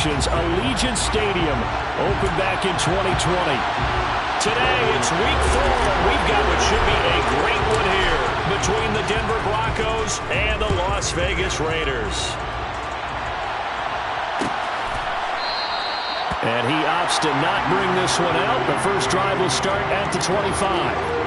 celebrations. Allegiant Stadium opened back in 2020. Today, it's week 4. We've got what should be a great one here between the Denver Broncos and the Las Vegas Raiders. And he opts to not bring this one out. The first drive will start at the 25.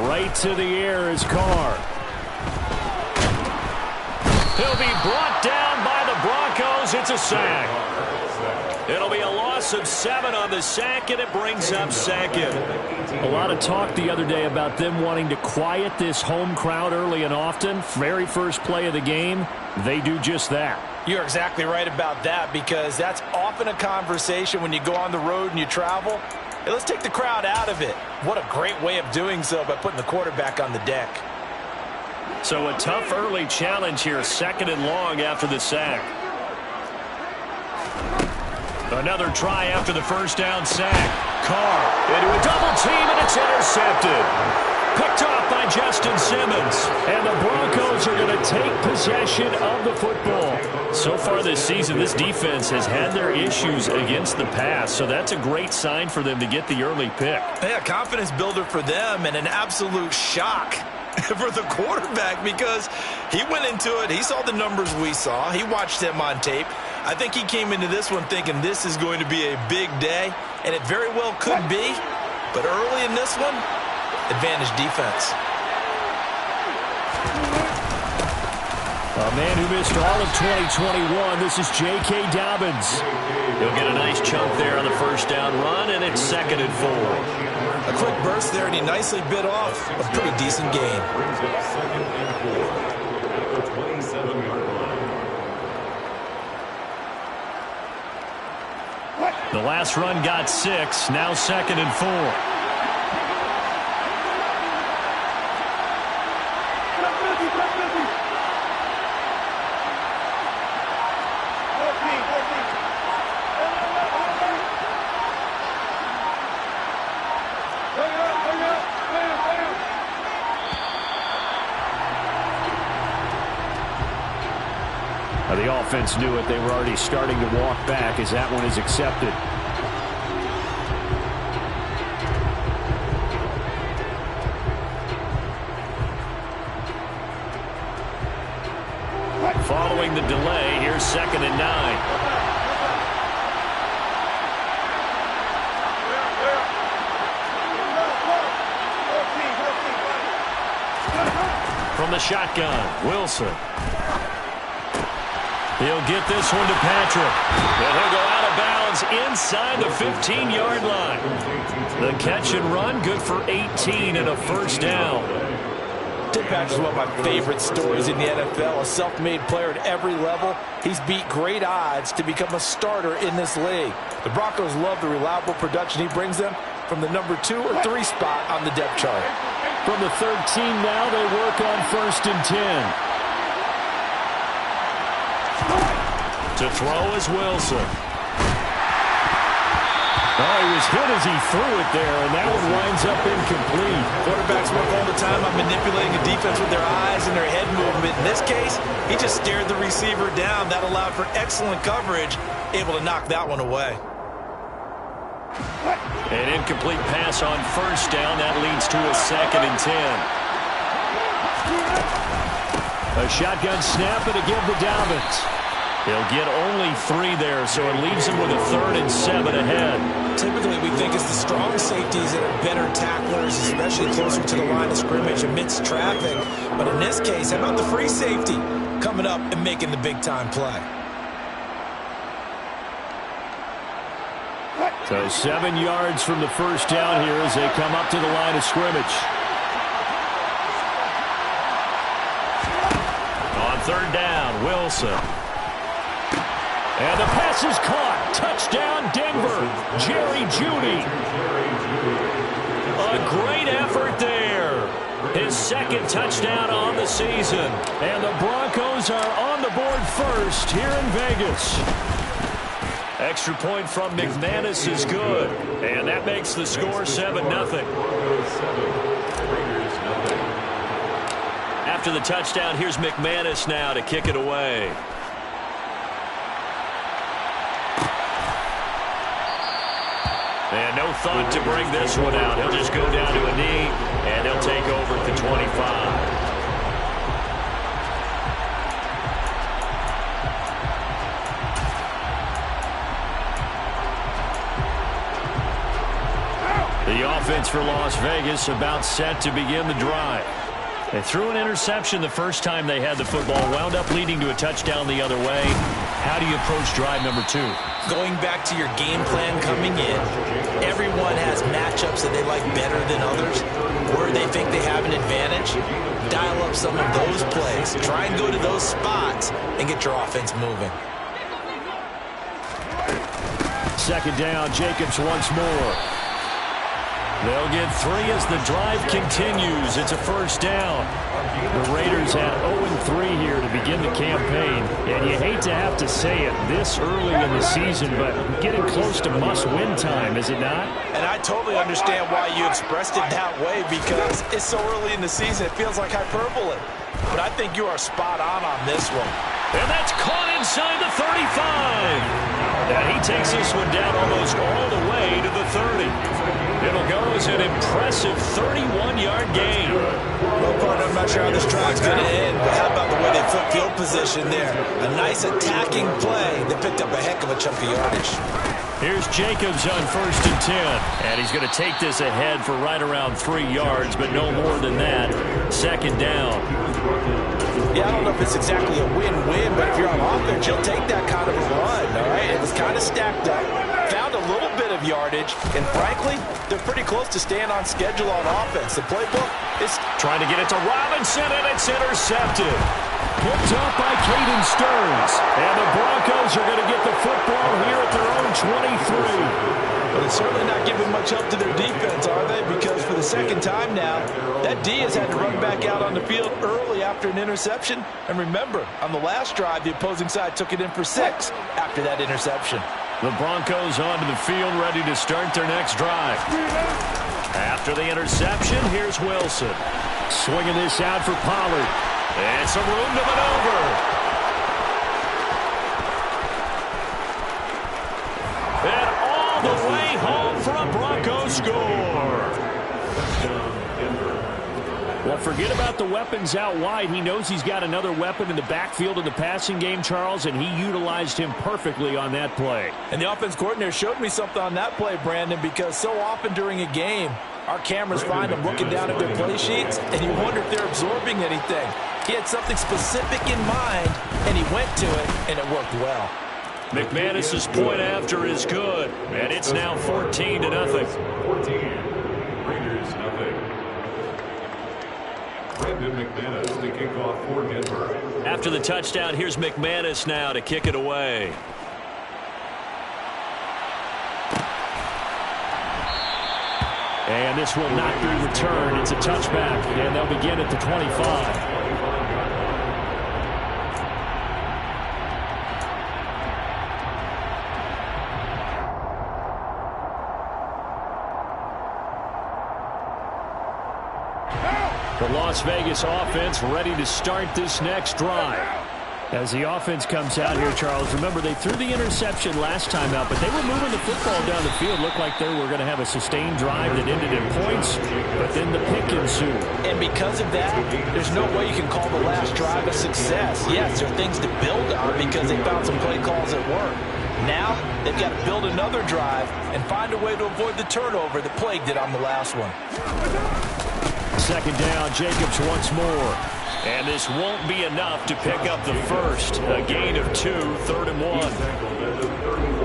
Right to the air is Carr. He'll be brought down by the Broncos. It's a sack. It'll be a loss of 7 on the sack, and it brings up second. A lot of talk the other day about them wanting to quiet this home crowd early and often. Very first play of the game, they do just that. You're exactly right about that, because that's often a conversation when you go on the road and you travel. Hey, let's take the crowd out of it. What a great way of doing so by putting the quarterback on the deck. So a tough early challenge here, 2nd and long after the sack. Another try after the first down sack. Carr into a double team, and it's intercepted. Picked off by Justin Simmons. And the Broncos are going to take possession of the football. So far this season, this defense has had their issues against the pass, so that's a great sign for them to get the early pick. Yeah, confidence builder for them, and an absolute shock for the quarterback, because he went into it, he saw the numbers we saw, he watched them on tape. I think he came into this one thinking this is going to be a big day, and it very well could be, but early in this one, advantage defense. A man who missed all of 2021, this is J.K. Dobbins. He'll get a nice chunk there on the first down run, and it's 2nd and 4. A quick burst there, and he nicely bit off a pretty decent gain. The last run got 6, now 2nd and 4. The offense knew it. They were already starting to walk back as that one is accepted. Following the delay, here's 2nd and 9. From the shotgun, Wilson. He'll get this one to Patrick. And he'll go out of bounds inside the 15-yard line. The catch and run, good for 18 and a first down. Tim Patrick's one of my favorite stories in the NFL. A self-made player at every level. He's beat great odds to become a starter in this league. The Broncos love the reliable production he brings them from the number 2 or 3 spot on the depth chart. From the 13 now, they work on 1st and 10. To throw is Wilson. Oh, he was hit as he threw it there, and that one winds up incomplete. Quarterbacks work all the time on manipulating a defense with their eyes and their head movement. In this case, he just stared the receiver down. That allowed for excellent coverage, able to knock that one away. An incomplete pass on first down. That leads to a 2nd and 10. A shotgun snap and a give to Dobbins. He'll get only 3 there, so it leaves him with a 3rd and 7 ahead. Typically, we think it's the strong safeties that are better tacklers, especially closer to the line of scrimmage amidst traffic. But in this case, how about the free safety coming up and making the big-time play? So 7 yards from the first down here as they come up to the line of scrimmage. On 3rd down, Wilson. And the pass is caught. Touchdown, Denver. Jerry Jeudy. A great effort there. His second touchdown on the season. And the Broncos are on the board first here in Vegas. Extra point from McManus is good. And that makes the score 7-0. After the touchdown, here's McManus now to kick it away. And no thought to bring this one out. He'll just go down to a knee, and he'll take over at the 25. The offense for Las Vegas about set to begin the drive. They threw an interception the first time they had the football, wound up leading to a touchdown the other way. How do you approach drive number 2? Going back to your game plan coming in, everyone has matchups that they like better than others, where they think they have an advantage. Dial up some of those plays. Try and go to those spots and get your offense moving. Second down, Jacobs once more. They'll get 3 as the drive continues. It's a first down. The Raiders had 0-3 here to begin the campaign. And you hate to have to say it this early in the season, but getting close to must-win time, is it not? And I totally understand why you expressed it that way, because it's so early in the season, it feels like hyperbole. But I think you are spot on this one. And that's caught inside the 35. And he takes this one down almost all the way to the 30. It'll go as an impressive 31-yard gain. Well, partner, I'm not sure how this drive's going to end, but how about the way they flip field position there? A nice attacking play that picked up a heck of a chunk of yardage. Here's Jacobs on 1st and 10. And he's going to take this ahead for right around 3 yards, but no more than that. Second down. Yeah, I don't know if it's exactly a win-win, but if you're on offense, you'll take that kind of a run, all right? It was kind of stacked up, found a little bit of yardage, and frankly, they're pretty close to staying on schedule on offense. The playbook is trying to get it to Robinson, and it's intercepted. Picked up by Caden Stearns. And the Broncos are going to get the football here at their own 23. Well, they're certainly not giving much help to their defense, are they? Because for the second time now, that D has had to run back out on the field early after an interception. And remember, on the last drive, the opposing side took it in for 6 after that interception. The Broncos onto the field, ready to start their next drive. After the interception, here's Wilson. Swinging this out for Pollard. And some room to maneuver. And all the way home for a Broncos score. Well, forget about the weapons out wide. He knows he's got another weapon in the backfield in the passing game, Charles, and he utilized him perfectly on that play. And the offense coordinator showed me something on that play, Brandon, because so often during a game, our cameras find them looking down at their play sheets, and you wonder if they're absorbing anything. He had something specific in mind, and he went to it, and it worked well. McManus's point after is good, and it's now 14-0. 14, Raiders nothing. Brandon McManus to kick off for Denver. After the touchdown, here's McManus now to kick it away. And this will not be returned. It's a touchback, and they'll begin at the 25. The Las Vegas offense ready to start this next drive. As the offense comes out here, Charles, remember they threw the interception last time out, but they were moving the football down the field. Looked like they were going to have a sustained drive that ended in points, but then the pick ensued. And because of that, there's no way you can call the last drive a success. Yes, there are things to build on because they found some play calls that work. Now, they've got to build another drive and find a way to avoid the turnover that plagued it on the last one. Second down, Jacobs once more. And this won't be enough to pick up the first. A gain of 2, 3rd and 1.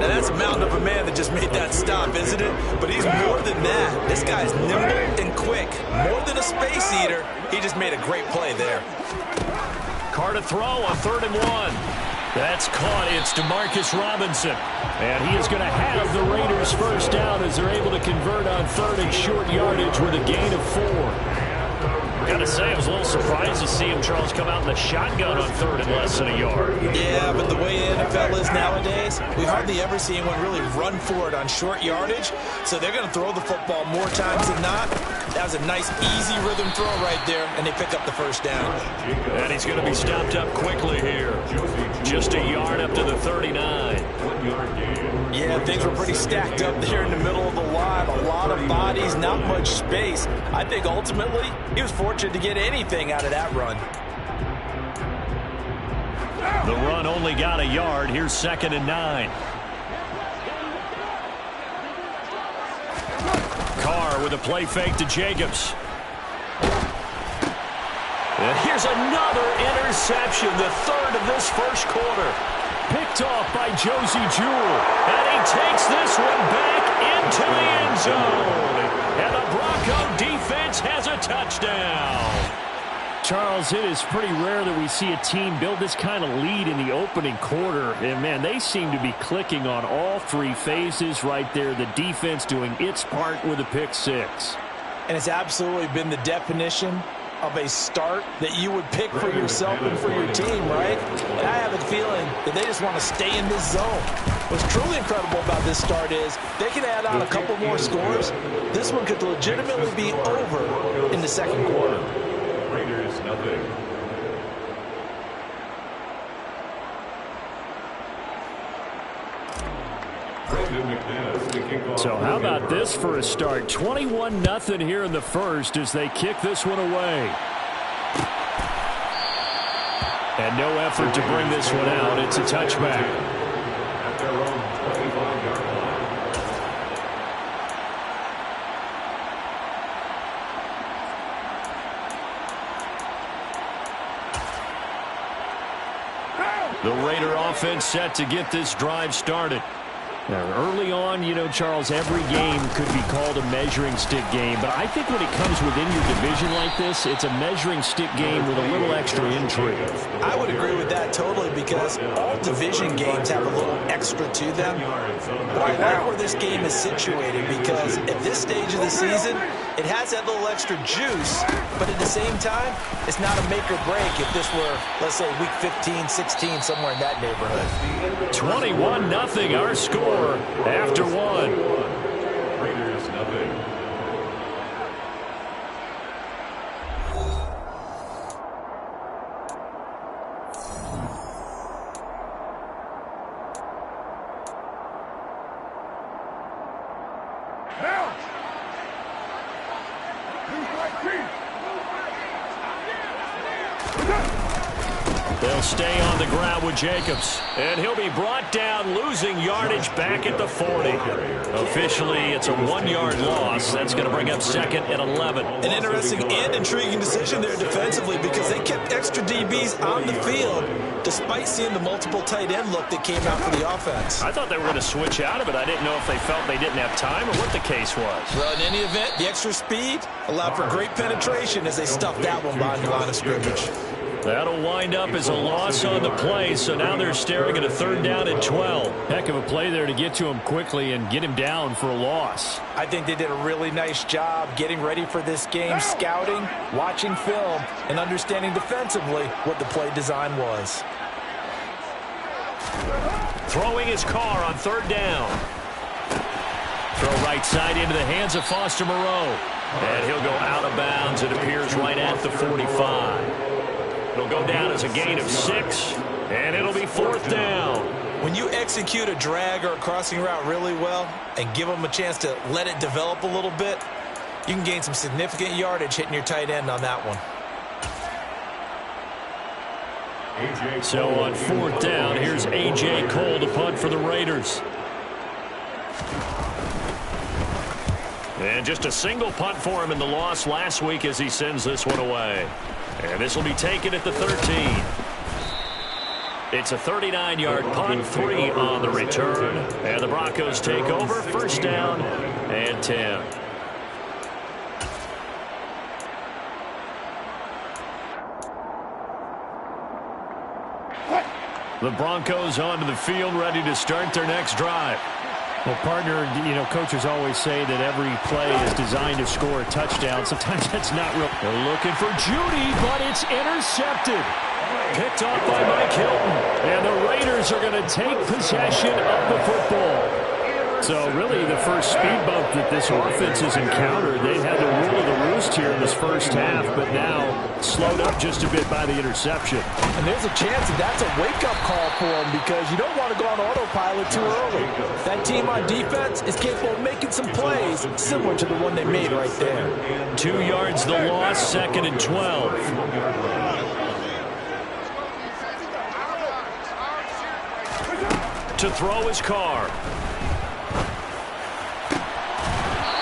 Now that's a mountain of a man that just made that stop, isn't it? But he's more than that. This guy's nimble and quick. More than a space eater, he just made a great play there. Carr to throw on 3rd and 1. That's caught. It's DeMarcus Robinson. And he is going to have the Raiders first down as they're able to convert on third and short yardage with a gain of 4. Gotta say, I was a little surprised to see him, Charles, come out in the shotgun on third and less than a yard. Yeah, but the way the NFL is nowadays, we hardly ever see anyone really run for it on short yardage. So they're going to throw the football more times than not. That was a nice, easy rhythm throw right there, and they pick up the first down. And he's going to be stopped up quickly here. Just a yard up to the 39. Yeah, things were pretty stacked up there in the middle of the line. A lot of bodies, not much space. I think ultimately he was fortunate to get anything out of that run. The run only got a yard. Here's 2nd and 9. Carr with a play fake to Jacobs. And here's another interception, the third of this first quarter. Picked off by Josie Jewell. And he takes this one back into the end zone. And the Bronco defense has a touchdown. Charles, it is pretty rare that we see a team build this kind of lead in the opening quarter. And, man, they seem to be clicking on all three phases right there. The defense doing its part with a pick six. And it's absolutely been the definition of a start that you would pick for yourself and for your team, right? And I have a feeling that they just want to stay in this zone. What's truly incredible about this start is they can add on a couple more scores. This one could legitimately be over in the second quarter. Raiders, nothing. So how about this for a start? 21-0 here in the first as they kick this one away. And no effort to bring this one out. It's a touchback. At their own 25-yard line. The Raider offense set to get this drive started. Now, early on, you know, Charles, every game could be called a measuring stick game. But I think when it comes within your division like this, it's a measuring stick game with a little extra intrigue. I would agree with that totally because all division games have a little extra to them. But I like where this game is situated because at this stage of the season, it has that little extra juice. But at the same time, it's not a make or break if this were, let's say, week 15, 16, somewhere in that neighborhood. 21-0 our score after one. Raiders, nothing. They'll stay on the ground with Jacobs. And he'll be brought down, losing yardage back at the 40. Officially, it's a 1-yard loss. That's going to bring up 2nd and 11. An interesting and intriguing decision there defensively because they kept extra DBs on the field despite seeing the multiple tight end look that came out for the offense. I thought they were going to switch out of it. I didn't know if they felt they didn't have time or what the case was. Well, in any event, the extra speed allowed for great penetration as they stuffed that one behind the line of scrimmage. That'll wind up as a loss on the play, so now they're staring at a 3rd down and 12. Heck of a play there to get to him quickly and get him down for a loss. I think they did a really nice job getting ready for this game, scouting, watching film, and understanding defensively what the play design was. Throwing his Carr on 3rd down. Throw right side into the hands of Foster Moreau. And he'll go out of bounds. It appears right at the 45. It'll go down as a gain of 6, and it'll be 4th down. When you execute a drag or a crossing route really well and give them a chance to let it develop a little bit, you can gain some significant yardage hitting your tight end on that one. So on 4th down, here's A.J. Cole to punt for the Raiders. And just a single punt for him in the loss last week as he sends this one away. And this will be taken at the 13. It's a 39-yard punt, 3 on the return. And the Broncos take over, 1st down and 10. The Broncos onto the field, ready to start their next drive. Well, partner, coaches always say that every play is designed to score a touchdown. Sometimes that's not real. They're looking for Judy, but it's intercepted. Picked off by Mike Hilton. And the Raiders are going to take possession of the football. So really the first speed bump that this offense has encountered, they had the rule of the roost here in this first half, but now slowed up just a bit by the interception. And there's a chance that that's a wake-up call for them because you don't want to go on autopilot too early. That team on defense is capable of making some plays similar to the one they made right there. 2 yards the loss, 2nd and 12. To throw his car.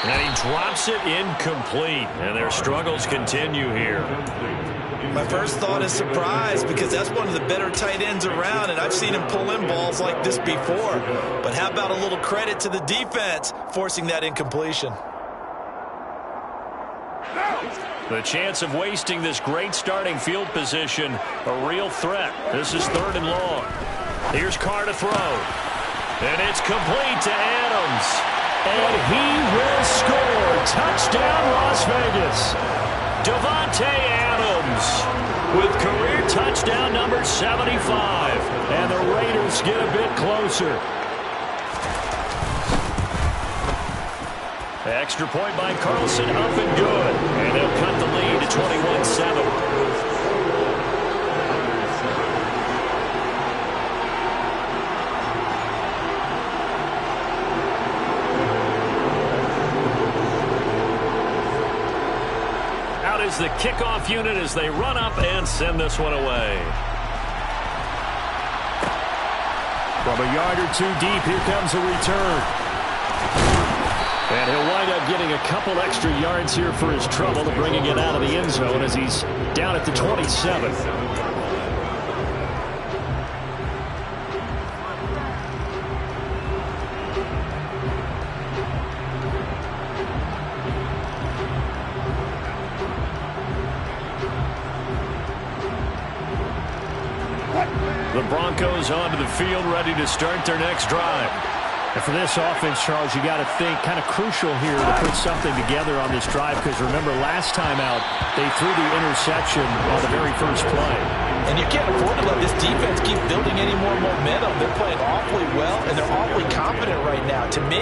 And he drops it incomplete. And their struggles continue here. My first thought is surprise because that's one of the better tight ends around, and I've seen him pull in balls like this before. But how about a little credit to the defense forcing that incompletion? The chance of wasting this great starting field position, a real threat. This is 3rd and long. Here's Carr to throw. And it's complete to Adams. And he will score. Touchdown, Las Vegas. Davante Adams with career touchdown number 75. And the Raiders get a bit closer. Extra point by Carlson, up and good. And they'll cut the lead to 21-7. Is the kickoff unit as they run up and send this one away. From a yard or two deep, here comes a return. And he'll wind up getting a couple extra yards here for his trouble, bringing it out of the end zone as he's down at the 27. The Broncos onto the field, ready to start their next drive. And for this offense, Charles, you got to think kind of crucial here to put something together on this drive because remember last time out they threw the interception on the very first play. And you can't afford to let this defense keep building any more momentum. They're playing awfully well and they're awfully confident right now. To me,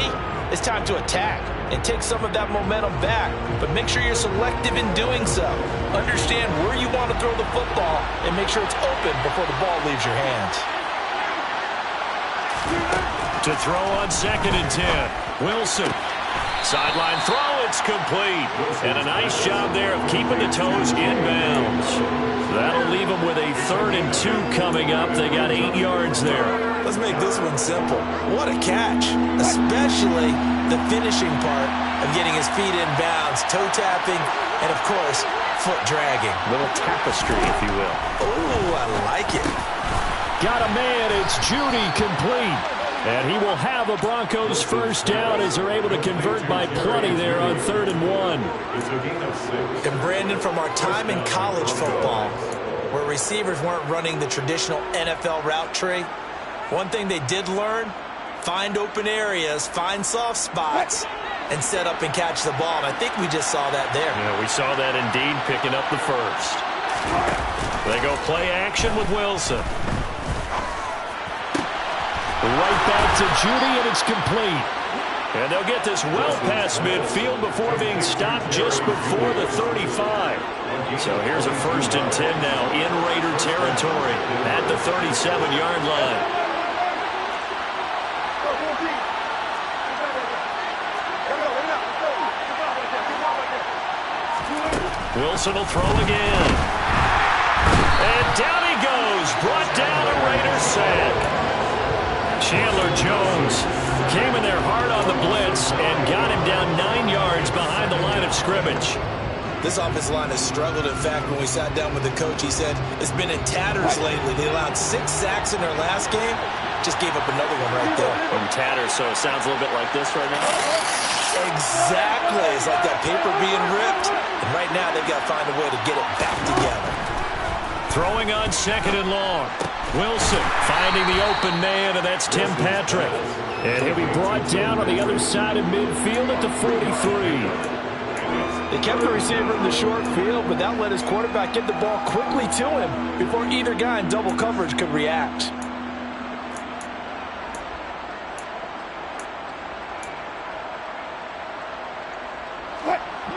it's time to attack and take some of that momentum back, but make sure you're selective in doing so. Understand where you want to throw the football and make sure it's open before the ball leaves your hands. To throw on 2nd and 10. Wilson. Sideline throw, it's complete. And a nice job there of keeping the toes in bounds. That'll leave them with a 3rd and 2 coming up. They got 8 yards there. Let's make this one simple. What a catch, especially the finishing part of getting his feet in bounds, toe tapping, and of course, foot dragging. Little tapestry, if you will. Oh, I like it. Got a man, it's Judy, complete. And he will have a Broncos first down as they're able to convert by plenty there on 3rd and 1. And Brandon, from our time in college football, where receivers weren't running the traditional NFL route tree, one thing they did learn, find open areas, find soft spots, and set up and catch the ball. And I think we just saw that there. Yeah, we saw that indeed, picking up the first. They go play action with Wilson. Right back to Judy, and it's complete. And they'll get this well past midfield before being stopped just before the 35. So here's a 1st and 10 now in Raider territory at the 37-yard line. Wilson will throw again. And down he goes. Brought down a Raider sack. Chandler Jones came in there hard on the blitz and got him down 9 yards behind the line of scrimmage. This offensive line has struggled. In fact, when we sat down with the coach, he said it's been in tatters lately. They allowed 6 sacks in their last game. Just gave up another one right there. In tatters, so it sounds a little bit like this right now. Exactly. It's like that paper being ripped. And right now, they've got to find a way to get it back together. Throwing on 2nd and long. Wilson finding the open man, and that's Tim Patrick. And he'll be brought down on the other side of midfield at the 43. They kept the receiver in the short field, but that let his quarterback get the ball quickly to him before either guy in double coverage could react.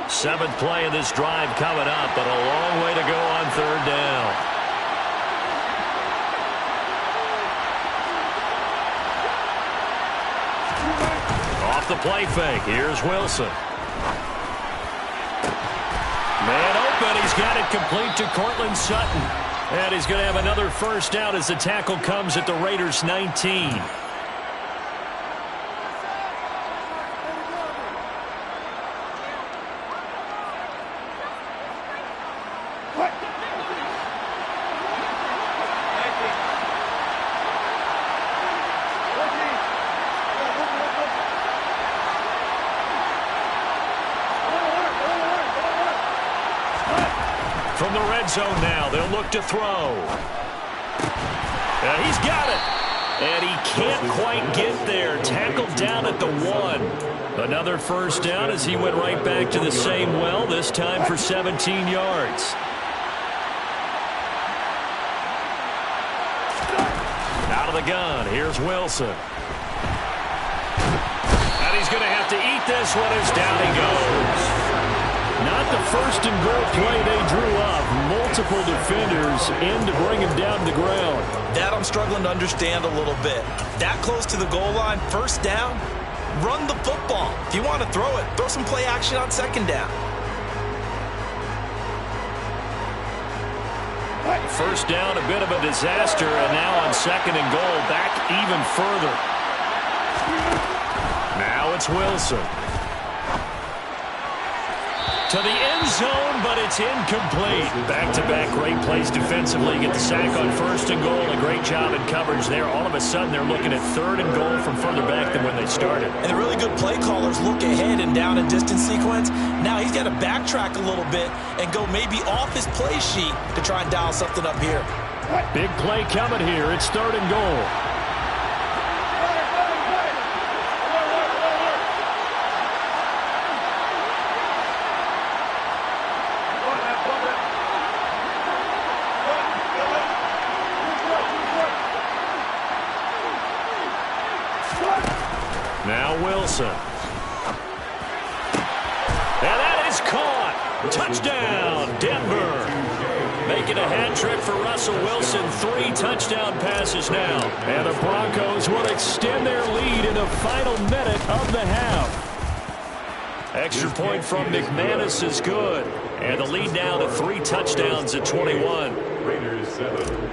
Seventh play of this drive coming up, but a long way to go on third down. Off the play fake, here's Wilson. Man open, he's got it complete to Cortland Sutton. And he's going to have another first down as the tackle comes at the Raiders' 19. From the red zone now, they'll look to throw. And he's got it. And he can't quite get there. Tackled down at the 1. Another first down as he went right back to the same well, this time for 17 yards. Out of the gun, here's Wilson. And he's going to have to eat this one as down he goes. Not the first and goal play they drew up. Multiple defenders in to bring him down to the ground. That I'm struggling to understand a little bit. That close to the goal line, first down, run the football. If you want to throw it, throw some play action on second down. First down, a bit of a disaster, and now on second and goal, back even further. Now it's Wilson. To the end zone, but it's incomplete. Back-to-back great plays defensively. Get the sack on first and goal. A great job in coverage there. All of a sudden, they're looking at third and goal from further back than when they started. And the really good play callers look ahead and down and distance sequence. Now he's got to backtrack a little bit and go maybe off his play sheet to try and dial something up here. Big play coming here. It's third and goal. Now Wilson. And that is caught. Touchdown, Denver. Making a hat trick for Russell Wilson. 3 touchdown passes now. And the Broncos will extend their lead in the final minute of the half. Extra point from McManus is good. And the lead now to 3 touchdowns at 21. Raiders 7.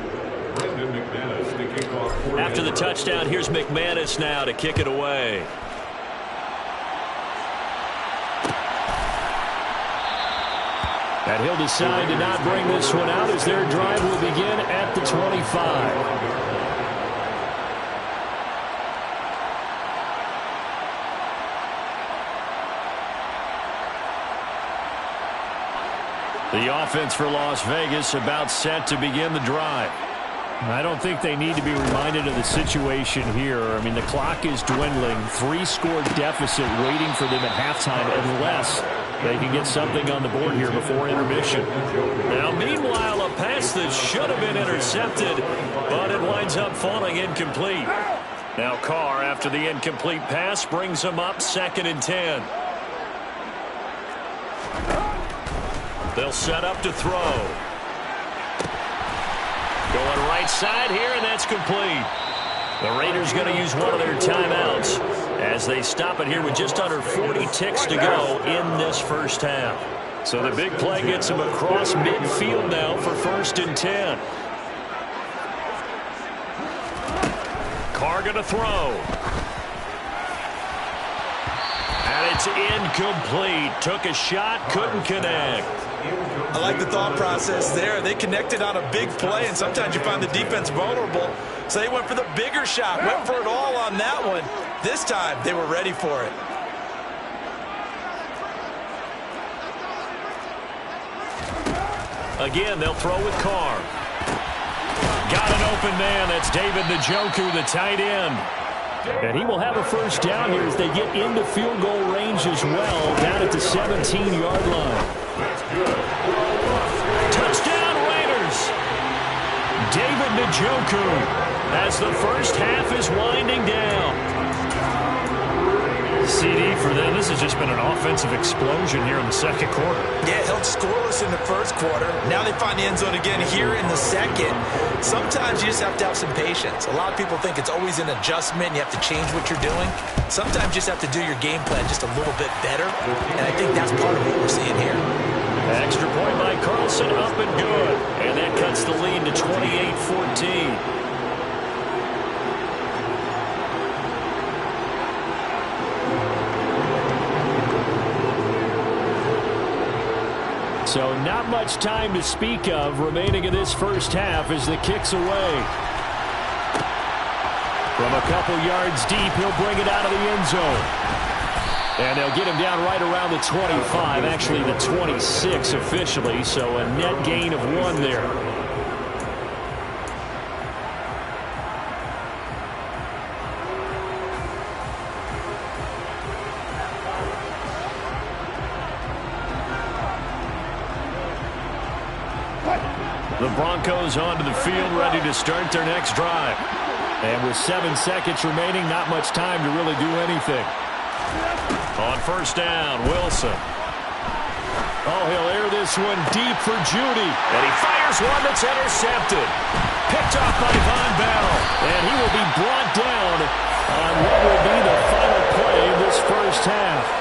McManus to kick off. After the touchdown, here's McManus now to kick it away. And he'll decide to not bring this one out as their drive will begin at the 25. The offense for Las Vegas about set to begin the drive. I don't think they need to be reminded of the situation here. I mean, the clock is dwindling. 3-score deficit waiting for them at halftime unless they can get something on the board here before intermission. Now, meanwhile, a pass that should have been intercepted, but it winds up falling incomplete. Now Carr, after the incomplete pass, brings him up 2nd and 10. They'll set up to throw. Going right side here, and that's complete. The Raiders going to use one of their timeouts as they stop it here with just under 40 ticks to go in this first half. So the big play gets him across midfield now for 1st and 10. Carr going to throw. And it's incomplete. Took a shot, couldn't connect. I like the thought process there. They connected on a big play, and sometimes you find the defense vulnerable. So they went for the bigger shot, went for it all on that one. This time, they were ready for it. Again, they'll throw with Carr. Got an open man. That's David Njoku, the tight end. And he will have a first down here as they get into field goal range as well, down at the 17-yard line. Touchdown, Raiders! David Njoku as the first half is winding down. CD for them. This has just been an offensive explosion here in the second quarter. Yeah, held scoreless in the first quarter. Now they find the end zone again here in the second. Sometimes you just have to have some patience. A lot of people think it's always an adjustment. You have to change what you're doing. Sometimes you just have to do your game plan just a little bit better. And I think that's part of what we're seeing here. Extra point by Carlson, up and good. And that cuts the lead to 28-14. So not much time to speak of remaining in this first half as the kick's away. From a couple yards deep, he'll bring it out of the end zone. And they'll get him down right around the 25, actually the 26 officially, so a net gain of 1 there. The Broncos onto the field, ready to start their next drive. And with 7 seconds remaining, not much time to really do anything. On first down, Wilson. Oh, he'll air this one deep for Judy. And he fires one that's intercepted. Picked off by Von Bell. And he will be brought down on what will be the final play of this first half.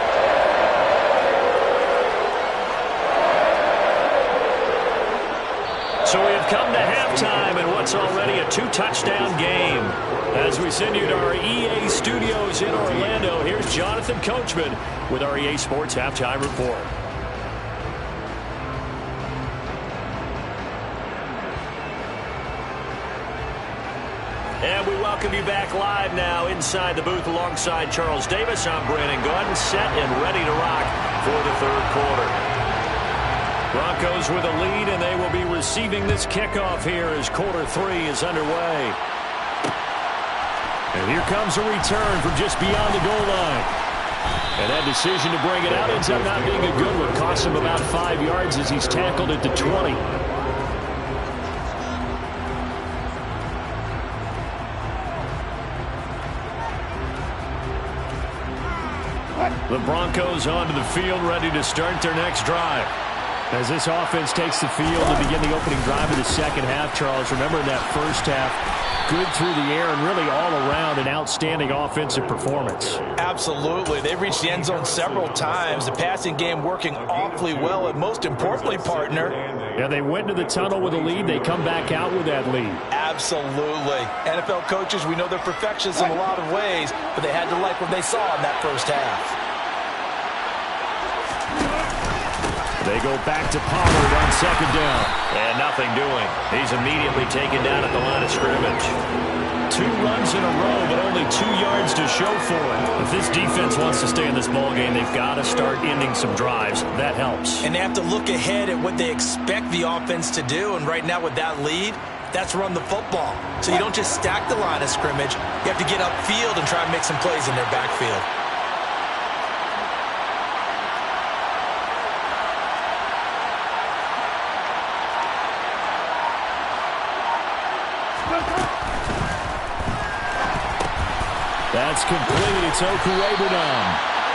So we have come to halftime in what's already a 2-touchdown game. As we send you to our EA studios in Orlando, here's Jonathan Coachman with our EA Sports Halftime Report. And we welcome you back live now inside the booth alongside Charles Davis. I'm Brandon Gordon, set and ready to rock for the third quarter. Broncos with a lead, and they will be receiving this kickoff here as quarter 3 is underway. And here comes a return from just beyond the goal line. And that decision to bring it out ends up not being a good one. Costs him about 5 yards as he's tackled at the 20. The Broncos onto the field, ready to start their next drive. As this offense takes the field to begin the opening drive of the second half, Charles, remember in that first half, good through the air and really all around an outstanding offensive performance. Absolutely. They reached the end zone several times. The passing game working awfully well, and most importantly, partner. Yeah, they went into the tunnel with a lead. They come back out with that lead. Absolutely. NFL coaches, we know they're perfectionists in a lot of ways, but they had to like what they saw in that first half. They go back to Pollard on second down. And nothing doing. He's immediately taken down at the line of scrimmage. 2 runs in a row, but only 2 yards to show for it. If this defense wants to stay in this ballgame, they've got to start ending some drives. That helps. And they have to look ahead at what they expect the offense to do. And right now with that lead, that's run the football. So you don't just stack the line of scrimmage. You have to get upfield and try and make some plays in their backfield. That's complete. It's Okuwebunam.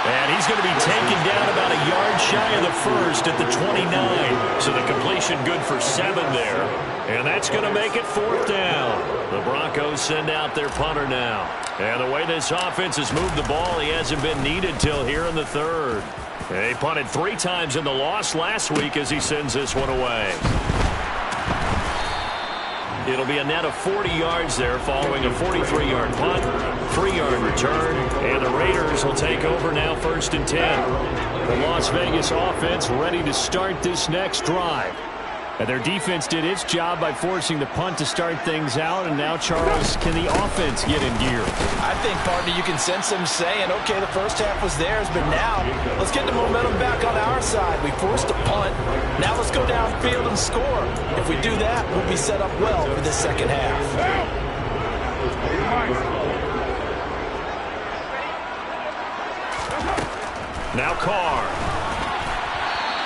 And he's going to be taken down about a yard shy of the first at the 29. So the completion good for 7 there. And that's going to make it 4th down. The Broncos send out their punter now. And the way this offense has moved the ball, he hasn't been needed till here in the 3rd. They punted 3 times in the loss last week as he sends this one away. It'll be a net of 40 yards there following a 43-yard punt, 3-yard return, and the Raiders will take over now 1st and 10. The Las Vegas offense ready to start this next drive. And their defense did its job by forcing the punt to start things out, and now, Charles, can the offense get in gear? I think, partner, you can sense them saying, okay, the first half was theirs, but now let's get the momentum back on our side. We forced a punt. Now let's go downfield and score. If we do that, we'll be set up well for this second half. Now Carr.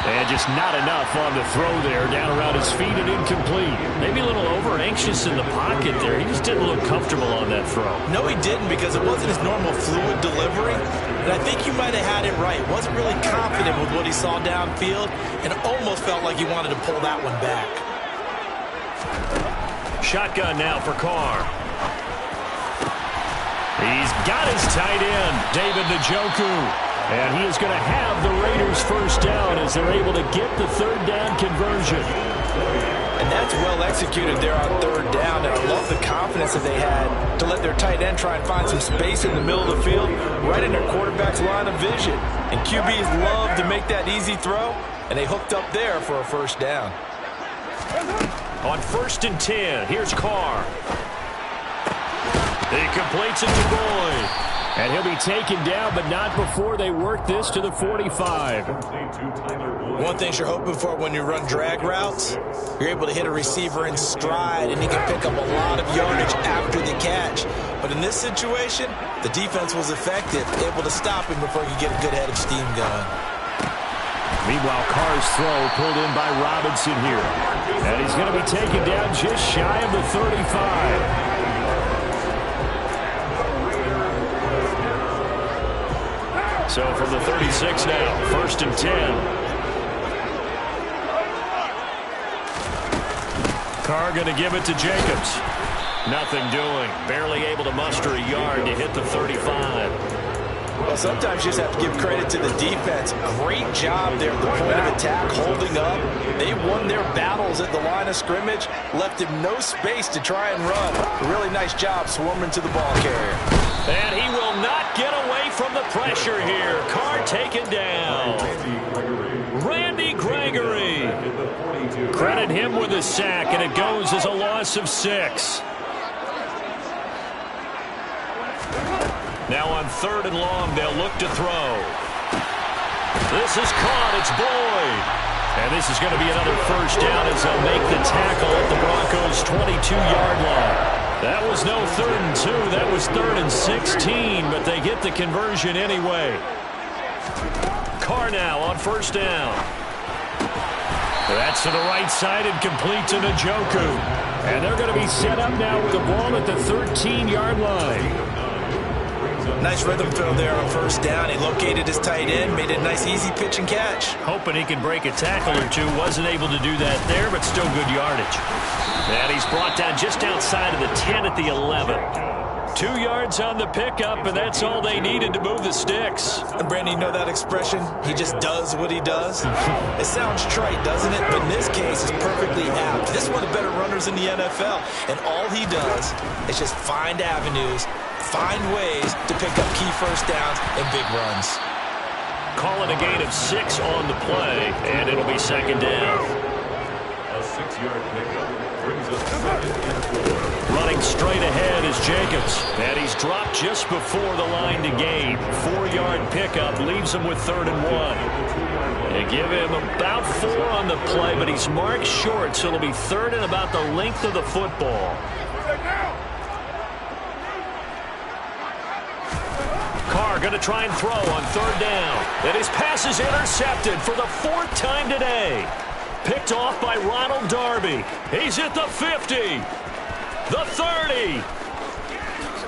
And just not enough on the throw there. Down around his feet and incomplete. Maybe a little over-anxious in the pocket there. He just didn't look comfortable on that throw. No, he didn't, because it wasn't his normal fluid delivery. And I think you might have had it right. Wasn't really confident with what he saw downfield and almost felt like he wanted to pull that one back. Shotgun now for Carr. He's got his tight end, David Njoku. And he is going to have the Raiders first down as they're able to get the third down conversion. And that's well executed there on third down. And I love the confidence that they had to let their tight end try and find some space in the middle of the field, right in their quarterback's line of vision. And QBs love to make that easy throw, and they hooked up there for a first down. On 1st and 10, here's Carr. He completes it to Boyd. And he'll be taken down, but not before they work this to the 45. One thing you're hoping for when you run drag routes, you're able to hit a receiver in stride, and he can pick up a lot of yardage after the catch. But in this situation, the defense was effective, able to stop him before he could get a good head of steam going. Meanwhile, Carr's throw pulled in by Robinson here. And he's going to be taken down just shy of the 35. So from the 36 now, 1st and 10. Carr going to give it to Jacobs. Nothing doing. Barely able to muster a yard to hit the 35. Well, sometimes you just have to give credit to the defense. Great job there at the point of attack, holding up. They won their battles at the line of scrimmage, left him no space to try and run. A really nice job swarming to the ball carrier. And he will not get away from the pressure here. Carr taken down. Randy Gregory. Credit him with a sack, and it goes as a loss of 6. Now on 3rd and long, they'll look to throw. This is caught. It's Boyd. And this is going to be another first down as they'll make the tackle at the Broncos' 22-yard line. That was no 3rd and 2. That was 3rd and 16, but they get the conversion anyway. Carr now on 1st down. That's to the right side and complete to Njoku. And they're going to be set up now with the ball at the 13-yard line. Nice rhythm throw there on 1st down. He located his tight end, made a nice easy pitch and catch. Hoping he can break a tackle or two. Wasn't able to do that there, but still good yardage. And he's brought down just outside of the 10 at the 11. 2 yards on the pickup, and that's all they needed to move the sticks. And Brandon, you know that expression? He just does what he does. It sounds trite, doesn't it? But in this case, it's perfectly apt. This is one of the better runners in the NFL, and all he does is just find avenues, find ways to pick up key first downs and big runs. Calling a gain of 6 on the play, and it'll be 2nd down. A 6-yard pickup brings us 2nd and 4. Running straight ahead is Jacobs, and he's dropped just before the line to gain. 4-yard pickup leaves him with 3rd and 1. They give him about 4 on the play, but he's marked short, so it'll be 3rd and about the length of the football. Carr going to try and throw on 3rd down. And his pass is intercepted for the 4th time today. Picked off by Ronald Darby. He's at the 50. The 30.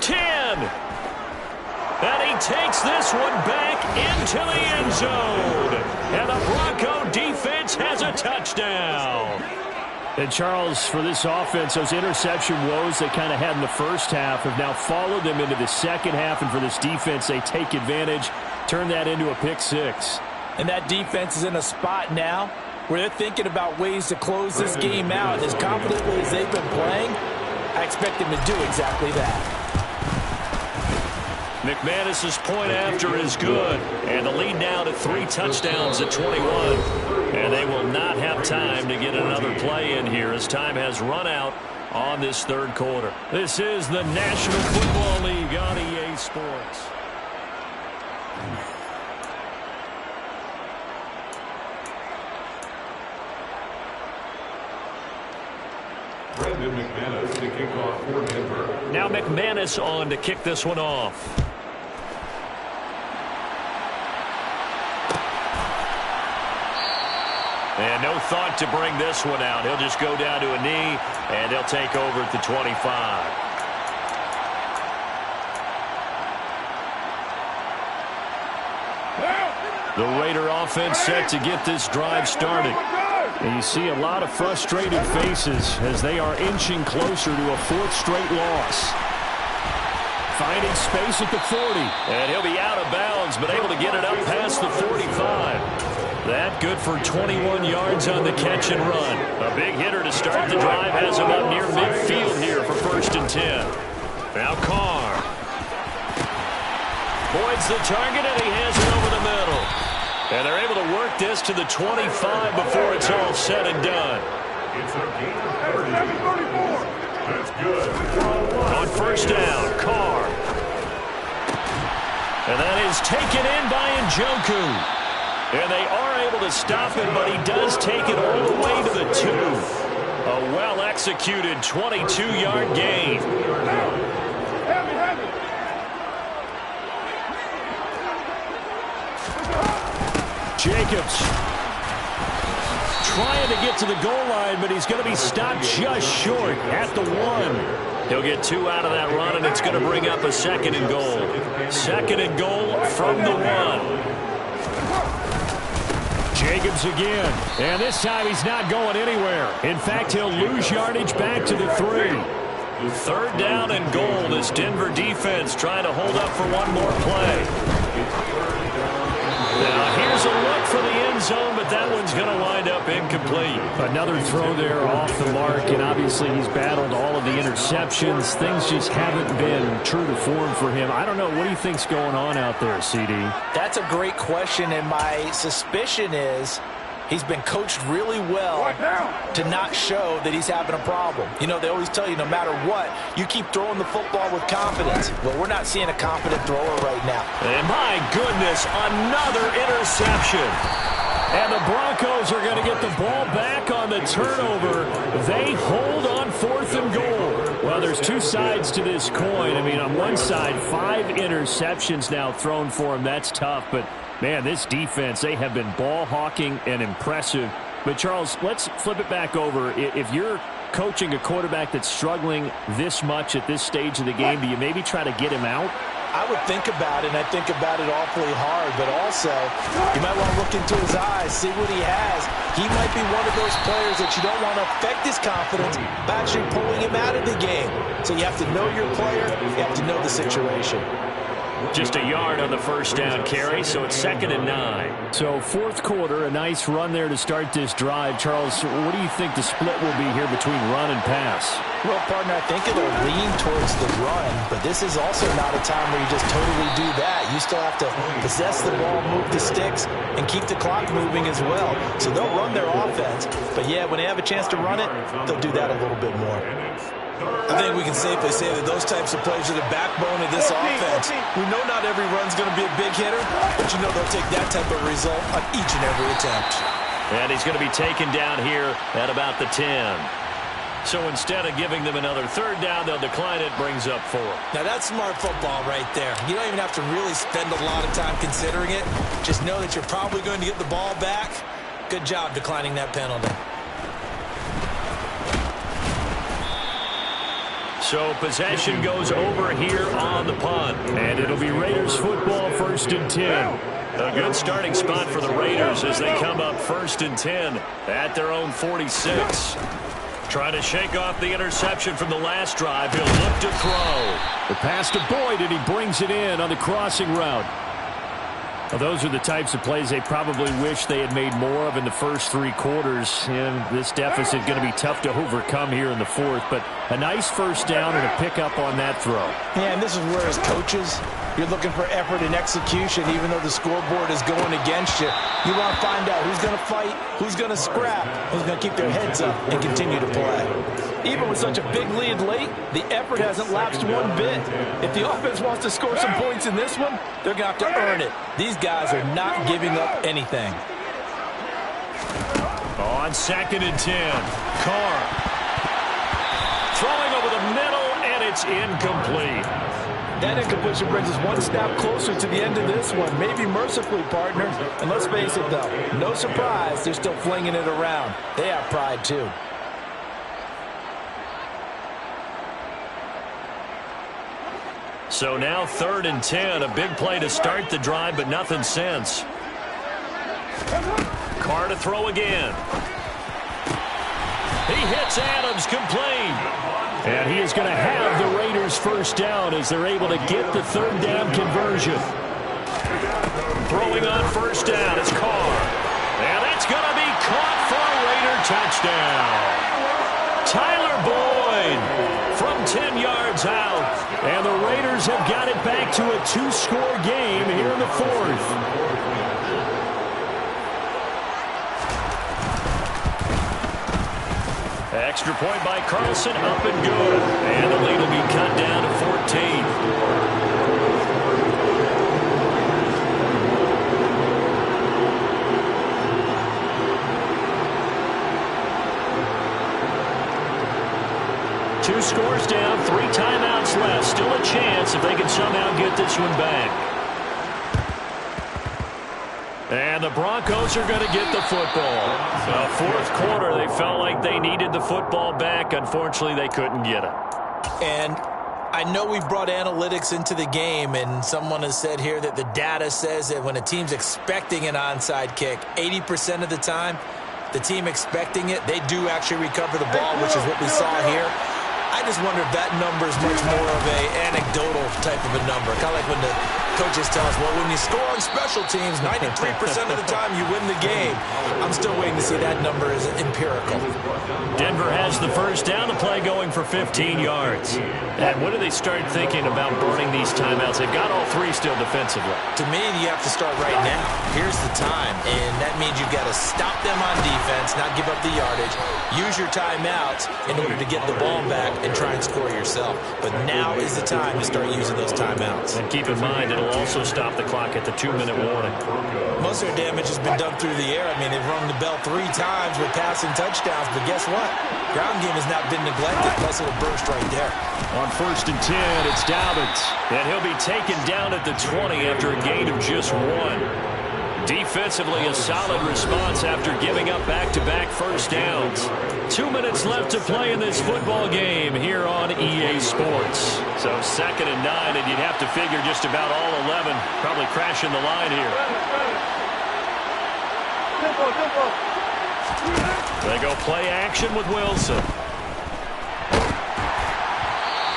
10. And he takes this one back into the end zone. And the Bronco defense has a touchdown. And, Charles, for this offense, those interception woes they kind of had in the first half have now followed them into the second half. And for this defense, they take advantage, turn that into a pick 6. And that defense is in a spot now where they're thinking about ways to close this game out. As confidently as they've been playing, I expect them to do exactly that. McManus's point after is good. And the lead now to 3 touchdowns at 21. And they will not have time to get another play in here as time has run out on this third quarter. This is the National Football League on EA Sports. Brandon McManus to kick off for Denver. Now McManus on to kick this one off. And no thought to bring this one out. He'll just go down to a knee, and they'll take over at the 25. The Raider offense set to get this drive started. And you see a lot of frustrated faces as they are inching closer to a 4th straight loss. Finding space at the 40. And he'll be out of bounds, but able to get it up past the 45. That good for 21 yards on the catch and run. A big hitter to start the drive has him up near midfield here for 1st and 10. Now Carr. Boyd's the target, and he has it over the middle. And they're able to work this to the 25 before it's all said and done. It's a gain of 30. That's good. On 1st down, Carr. And that is taken in by Njoku. And they are able to stop him, but he does take it all the way to the 2. A well-executed 22-yard gain. Jacobs trying to get to the goal line, but he's going to be stopped just short at the 1. He'll get 2 out of that run, and it's going to bring up a 2nd and goal. 2nd and goal from the 1. Jacobs again, and this time he's not going anywhere. In fact, he'll lose yardage back to the 3. 3rd down and goal. This Denver defense trying to hold up for one more play. Now here's a look for the end zone, but that one's going to wind up incomplete. Another throw there off the mark, and obviously he's battled all of the interceptions. Things just haven't been true to form for him. I don't know. What do you think's going on out there, CD? That's a great question, and my suspicion is he's been coached really well to not show that he's having a problem. You know, they always tell you no matter what, you keep throwing the football with confidence. Well, we're not seeing a confident thrower right now. And my goodness, another interception. And the Broncos are going to get the ball back on the turnover. They hold on 4th and goal. Well, there's 2 sides to this coin. I mean, on one side, 5 interceptions now thrown for him. That's tough, but man, this defense, they have been ball hawking and impressive. But, Charles, let's flip it back over. If you're coaching a quarterback that's struggling this much at this stage of the game, do you maybe try to get him out? I would think about it, and I think about it awfully hard. But also, you might want to look into his eyes, see what he has. He might be one of those players that you don't want to affect his confidence by actually pulling him out of the game. So you have to know your player. You have to know the situation. Just a yard on the 1st down carry, so it's 2nd and 9. So 4th quarter, a nice run there to start this drive. Charles, what do you think the split will be here between run and pass? Well, partner, I think it'll lean towards the run, but this is also not a time where you just totally do that. You still have to possess the ball, move the sticks, and keep the clock moving as well. So they'll run their offense, but yeah, when they have a chance to run it, they'll do that a little bit more. I think we can safely say that those types of plays are the backbone of this offense. We know not every run's going to be a big hitter, but you know they'll take that type of result on each and every attempt. And he's going to be taken down here at about the 10. So instead of giving them another 3rd down, they'll decline it, brings up 4. Now that's smart football right there. You don't even have to really spend a lot of time considering it. Just know that you're probably going to get the ball back. Good job declining that penalty. So possession goes over here on the punt. And it'll be Raiders football, 1st and 10. A good starting spot for the Raiders as they come up 1st and 10 at their own 46. Trying to shake off the interception from the last drive. He'll look to throw. The pass to Boyd, and he brings it in on the crossing route. Well, those are the types of plays they probably wish they had made more of in the first 3 quarters. And this deficit going to be tough to overcome here in the 4th. But A nice first down and a pickup on that throw. Yeah, and this is where as coaches, you're looking for effort and execution. Even though the scoreboard is going against you, you want to find out who's going to fight, who's going to scrap, who's going to keep their heads up and continue to play. Even with such a big lead late, the effort hasn't lapsed one bit. If the offense wants to score some points in this one, they're going to have to earn it. These guys are not giving up anything. On 2nd and 10, Carr. Throwing over the middle, and it's incomplete. That incompletion brings us one snap closer to the end of this one. Maybe mercifully, partner. And let's face it, though, no surprise, they're still flinging it around. They have pride, too. So now 3rd and 10, a big play to start the drive, but nothing since. Carr to throw again. He hits Adams, complete. And he is going to have the Raiders first down as they're able to get the 3rd down conversion. Throwing on 1st down is Carr. And that's going to be caught for a Raider touchdown. Tyler Boyd from 10 yards out. And the Raiders have got it back to a 2-score game here in the 4th. Extra point by Carlson, up and good. And the lead will be cut down to 14. Two scores down, 3 timeouts left. Still a chance if they can somehow get this one back. And the Broncos are going to get the football. The 4th quarter, they felt like they needed the football back. Unfortunately, they couldn't get it. And I know we've brought analytics into the game, and someone has said here that the data says that when a team's expecting an onside kick, 80% of the time, the team expecting it, they do actually recover the ball, which is what we saw here. I just wonder if that number is much more of an anecdotal type of a number. Kind of like when the coaches tell us, well, when you score on special teams, 93% of the time you win the game. I'm still waiting to see that number is empirical. Denver has the first down, the play going for 15 yards. And when do they start thinking about burning these timeouts? They've got all 3 still defensively. To me, you have to start right now. Here's the time, and that means you've got to stop them on defense, not give up the yardage, use your timeouts in order to get the ball back and try and score yourself. But now is the time to start using those timeouts. And keep in mind, it'll also stop the clock at the 2-minute warning. Most of their damage has been done through the air. I mean, they've rung the bell 3 times with passing touchdowns, but guess what? Ground game has not been neglected, plus it'll burst right there. On 1st and 10, it's Dobbins. And he'll be taken down at the 20 after a gain of just 1. Defensively, a solid response after giving up back-to-back first downs. 2 minutes left to play in this football game here on EA Sports. So 2nd and 9, and you'd have to figure just about all 11 probably crashing the line here. They go play action with Wilson.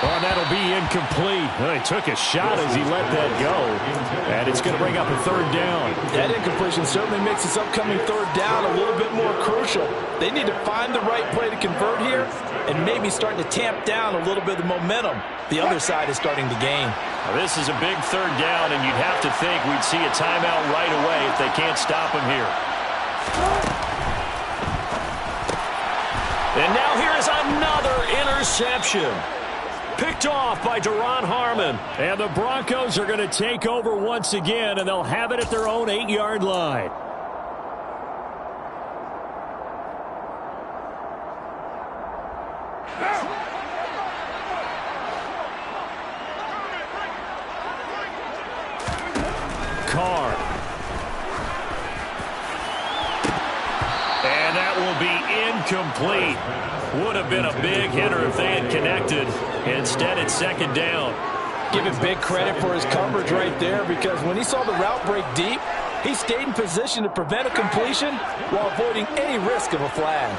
Oh, that'll be incomplete. Well, he took a shot as he let that go. And it's going to bring up a 3rd down. That incompletion certainly makes this upcoming 3rd down a little bit more crucial. They need to find the right play to convert here and maybe starting to tamp down a little bit of the momentum. The other side is starting to gain. Now, this is a big 3rd down, and you'd have to think we'd see a timeout right away if they can't stop him here. And now here is another interception. Picked off by Duron Harmon. And the Broncos are going to take over once again, and they'll have it at their own 8-yard line. Carr. And that will be incomplete. Would have been a big hitter if they had connected. Instead, it's 2nd down. Give him big credit for his coverage right there, because when he saw the route break deep, he stayed in position to prevent a completion while avoiding any risk of a flag.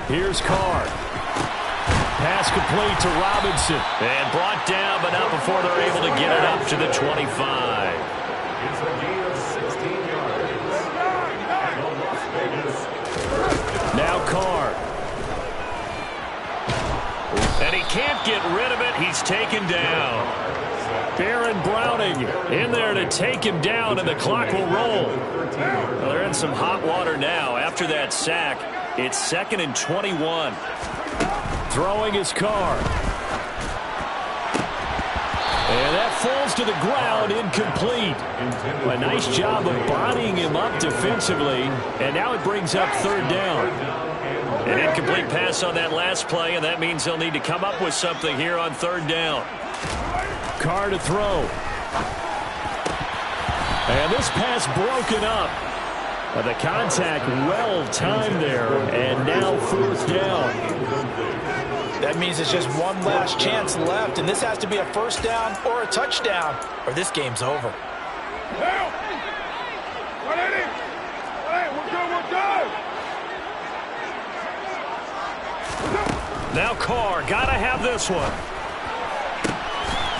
Here's Carr. Pass complete to Robinson. And brought down, but not before they're able to get it up to the 25. It's a gain of 16 yards. Now Carr. And he can't get rid of it. He's taken down. Baron Browning in there to take him down, and the clock will roll. Well, they're in some hot water now. After that sack, it's 2nd and 21. Throwing his Carr. And that falls to the ground, incomplete. A nice job of bodying him up defensively, and now it brings up 3rd down. An incomplete pass on that last play, and that means they'll need to come up with something here on 3rd down. Carr to throw. And this pass broken up. The contact well timed there, and now 4th down. That means it's just one last chance left, and this has to be a 1st down or a touchdown, or this game's over. Now Carr, gotta have this one.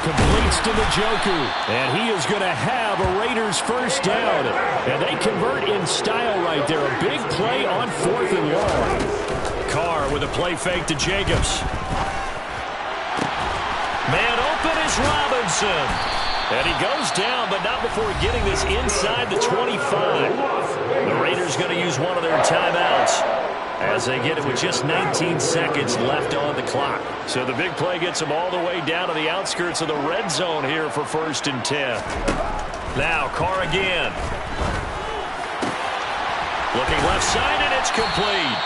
Completes to Njoku, and he is going to have a Raiders 1st down. And they convert in style right there. A big play on 4th and long. Carr with a play fake to Jacobs. Man open is Robinson. And he goes down, but not before getting this inside the 25. The Raiders going to use one of their timeouts as they get it with just 19 seconds left on the clock. So the big play gets them all the way down to the outskirts of the red zone here for 1st and 10. Now Carr again. Looking left side, and it's complete.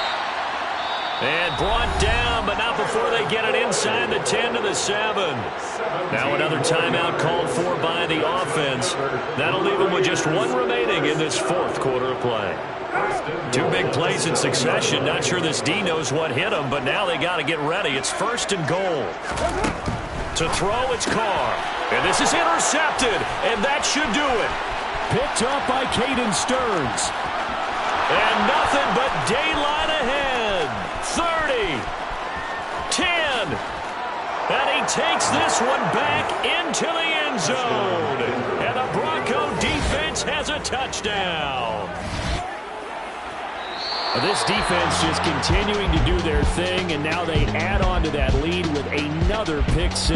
And brought down, but not before they get it inside the 10 to the 7. Now another timeout called for by the offense. That'll leave them with just one remaining in this 4th quarter of play. 2 big plays in succession. Not sure this D knows what hit them, but now they got to get ready. It's 1st and goal. To throw, it's Carr. And this is intercepted, and that should do it. Picked up by Caden Stearns. And nothing but daylight ahead. 30. 10. And he takes this one back into the end zone. And the Bronco defense has a touchdown. This defense just continuing to do their thing, and now they add on to that lead with another pick 6.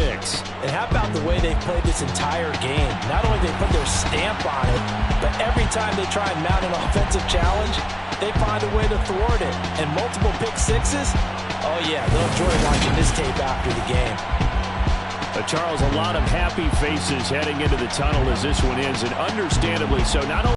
And how about the way they've played this entire game? Not only they put their stamp on it, but every time they try and mount an offensive challenge, they find a way to thwart it. And multiple pick 6s, oh yeah, they'll enjoy watching this tape after the game. Charles, a lot of happy faces heading into the tunnel as this one ends, and understandably so. Not only